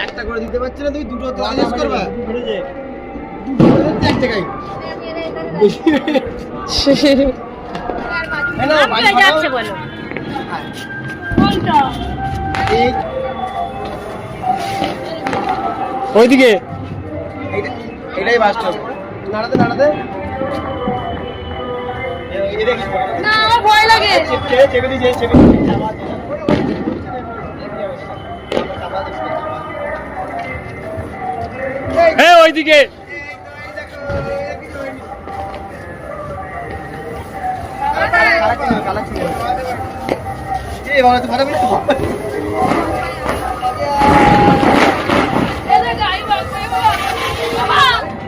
একটা করে দিতে পারছি না, তুই দুটো তো আদেশ করবা এক জায়গায় যাচ্ছে বলো কোনটা ওইদিকে এটাই বাস্ট হবে। নাড়াতে নাড়াতে না আমার ভয় লাগে চেপে দিয়েছে চেপে হ্যাঁ ওইদিকে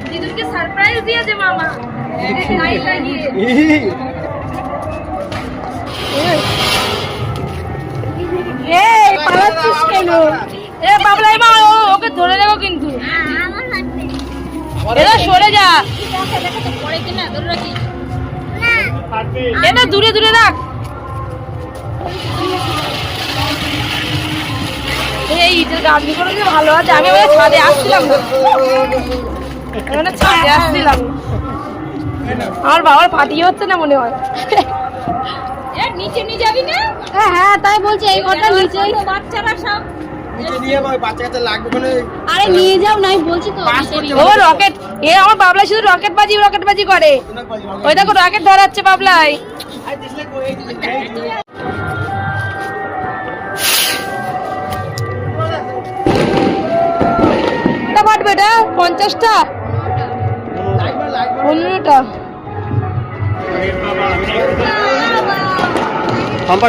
দিদুনকে সারপ্রাইজ দিয়েছে মামা লাইট লাগিয়ে এই পালাচ্ছিস কেন? এ বাবলাই মা ওকে ধরে রাখো কিন্তু এরা সরে যা এটা দূরে দূরে রাখ। এই ইটের গাড়ি করে যে ভালো আছে, আমি ওই ছাদে আসছিলাম না, এখানে ছাদে আসছিলাম, আমার বাবার পাঠিয়ে হচ্ছে না মনে হয়। নিচে নিয়ে যাবি না? হ্যাঁ তাই বলছি, এই ঘরটা নিচে বাচ্চারা সব নিয়ে ওই বাচ্চা কাচ্চা লাগবে ওখানে। আরে নিয়ে যাও না, আমি বলছি তো ও রকেট, এ আমার বাবলা শুধু রকেট বাজি করে। ওই দেখো রকেট ধরাচ্ছে বাবলাই। এটা বাটবে এটা 50টা 15টা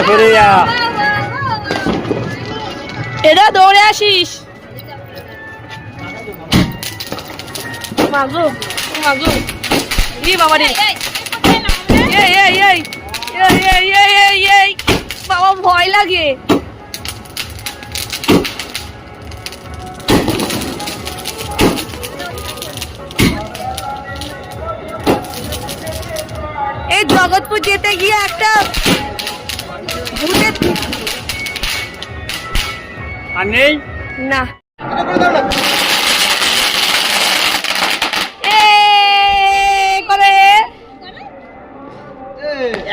সরে যা, এটা দৌড়ে আসিস। মাগো মাগো ই বাবা রে, এই বাবা ভয় লাগে। এই জগৎপুর যেতে গিয়ে একটা ভূতের আর নেই না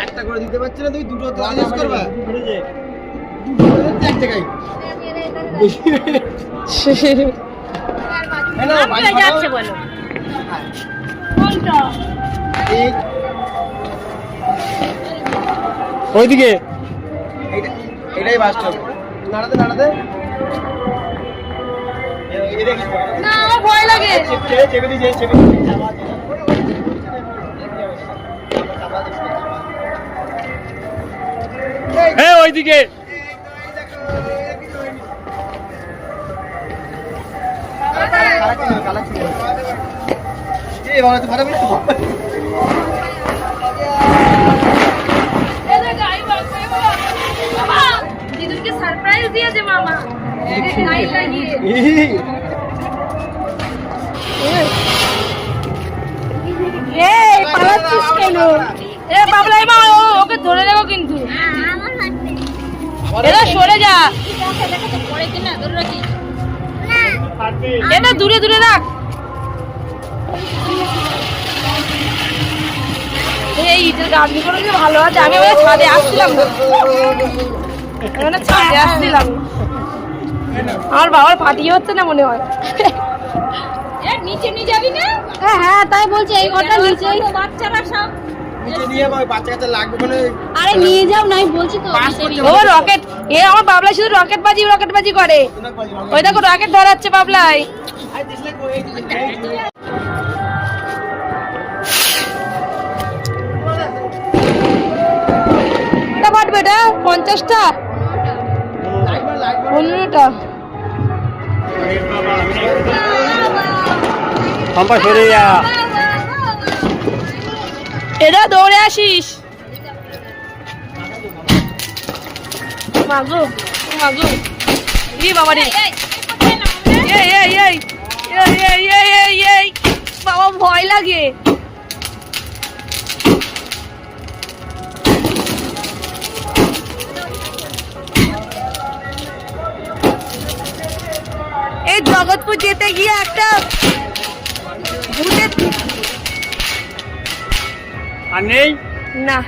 একটা করে দিতে পারছি না, তুই দুটো তো আদেশ করবা এক জায়গায় যাচ্ছে বলো কোনটা ওইদিকে এটাই বাস্ট হবে। নাড়াতে নাড়াতে না আমার ভয় লাগে চেপে দিয়েছে চেপে হ্যাঁ ওইদিকে দিদুনকে সারপ্রাইজ দিয়েছে মামা লাইট লাগিয়ে। এই পালাচ্ছিস কেন? এ বাবলাই মা ওকে ধরে রাখো কিন্তু এরা সরে যা, এটা দূরে দূরে রাখ। এই ইটের গাড়ি করে যে ভালো আছে, আমি ওই ছাদে আসছিলাম না, এখানে ছাদে আসছিলাম, আমার বাবার পাঠিয়ে হচ্ছে না মনে হয়। নিচে নিয়ে যাবি না? হ্যাঁ তাই বলছি, এই ঘরটা নিচে বাচ্চারা সব নিয়ে ওই বাচ্চা কাচ্চা লাগবে ওখানে। আরে নিয়ে যাও না, আমি বলছি তো ও রকেট, এ আমার বাবলা শুধু রকেট বাজি করে। ওই দেখো রকেট ধরাচ্ছে বাবলাই। এটা বাটবে এটা 50টা 15টা সরে যা, এটা দৌড়ে আসিস। মাগো মাগো ই বাবা রে, এই বাবা ভয় লাগে। জগৎপুর যেতে গিয়ে একটা ভূতের আর নেই না